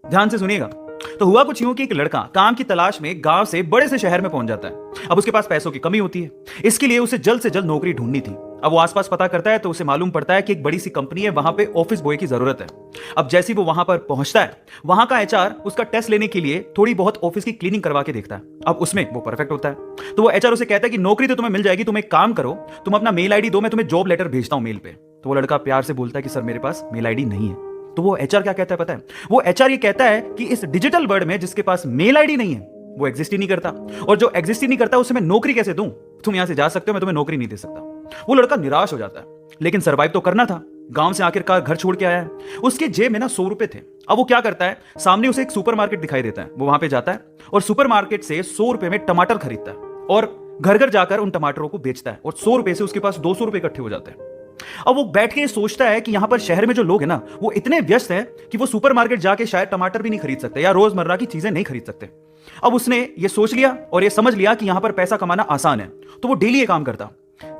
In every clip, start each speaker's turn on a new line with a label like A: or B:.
A: ध्यान से सुनिएगा। तो हुआ कुछ यूं कि एक लड़का काम की तलाश में गांव से बड़े से शहर में पहुंच जाता है। अब उसके पास पैसों की कमी होती है, इसके लिए उसे जल्द से जल्द नौकरी ढूंढनी थी। अब वो आसपास पता करता है तो उसे मालूम पड़ता है कि एक बड़ी सी कंपनी है, वहां पे ऑफिस बॉय की जरूरत है। अब जैसे ही वो वहां पर पहुंचता है, वहां का एचआर उसका टेस्ट लेने के लिए थोड़ी बहुत ऑफिस की क्लीनिंग करवा के देखता है। अब उसमें वो परफेक्ट होता है, तो वो एचआर उसे कहता है कि नौकरी तो तुम्हें मिल जाएगी, तुम एक काम करो, तुम अपना मेल आईडी दो, मैं तुम्हें जॉब लेटर भेजता हूं मेल पे। तो वो लड़का प्यार से बोलता है कि सर मेरे पास मेल आईडी नहीं है। तो वो एचआर क्या कहता है पता है? वो एचआर ये कहता है कि इस डिजिटल वर्ल्ड में जिसके पास मेल आईडी नहीं है वो एग्जिस्ट ही नहीं करता, और जो एग्जिस्ट ही नहीं करता उसे मैं नौकरी कैसे दूं? तुम यहां से जा सकते हो, मैं तुम्हें नौकरी नहीं दे सकता। वो लड़का निराश हो जाता है, लेकिन सर्वाइव तो करना था। गांव से आखिरकार घर छोड़ के आया है, उसके जेब में ना 100 रुपए थे। अब वो क्या करता है, सामने उसे एक सुपरमार्केट दिखाई देता है, वो वहां पे जाता है और सुपरमार्केट से 100 रुपए में टमाटर खरीदता है और घर घर जाकर उन टमाटरों को बेचता है, और 100 रुपए से उसके पास 200 रुपए इकट्ठे हो जाते हैं। अब वो बैठ के सोचता है कि यहां पर शहर में जो लोग हैं ना, वो इतने व्यस्त हैं कि वो सुपरमार्केट जाके शायद टमाटर भी नहीं खरीद सकते या रोजमर्रा की चीजें नहीं खरीद सकते। अब उसने ये सोच लिया और ये समझ लिया कि यहां पर पैसा कमाना आसान है, तो वो डेली ये काम करता,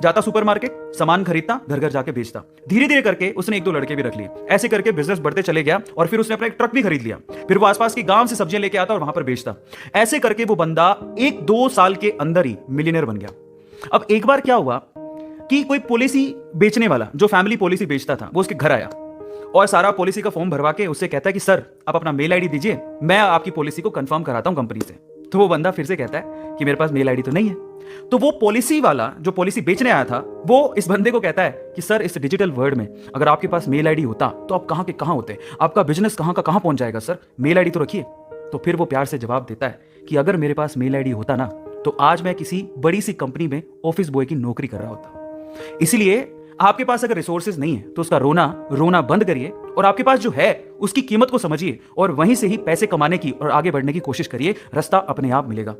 A: जाता सुपरमार्केट, सामान खरीदता, घर घर जाके बेचता। धीरे धीरे करके उसने 1-2 लड़के भी रख लिए। ऐसे करके बिजनेस बढ़ते चले गया और फिर उसने अपना एक ट्रक भी खरीद लिया। फिर वो आसपास के गांव से सब्जियां लेके आता और वहां पर बेचता। ऐसे करके वो बंदा 1-2 साल के अंदर ही मिलियनर बन गया। अब एक बार क्या हुआ कि कोई पॉलिसी बेचने वाला, जो फैमिली पॉलिसी बेचता था, वो उसके घर आया और सारा पॉलिसी का फॉर्म भरवा के उससे कहता है कि सर आप अपना मेल आईडी दीजिए, मैं आपकी पॉलिसी को कंफर्म कराता हूं कंपनी से। तो वो बंदा फिर से कहता है कि मेरे पास मेल आईडी तो नहीं है। तो वो पॉलिसी वाला जो पॉलिसी बेचने आया था, वो इस बंदे को कहता है कि सर इस डिजिटल वर्ल्ड में अगर आपके पास मेल आईडी होता तो आप कहां के कहां होते, आपका बिजनेस कहां का कहां पहुंच जाएगा, सर मेल आईडी तो रखिए। तो फिर वो प्यार से जवाब देता है कि अगर मेरे पास मेल आईडी होता ना, तो आज मैं किसी बड़ी सी कंपनी में ऑफिस बॉय की नौकरी कर रहा होता। इसलिए आपके पास अगर रिसोर्सेज नहीं है तो उसका रोना बंद करिए और आपके पास जो है उसकी कीमत को समझिए और वहीं से ही पैसे कमाने की और आगे बढ़ने की कोशिश करिए। रास्ता अपने आप मिलेगा।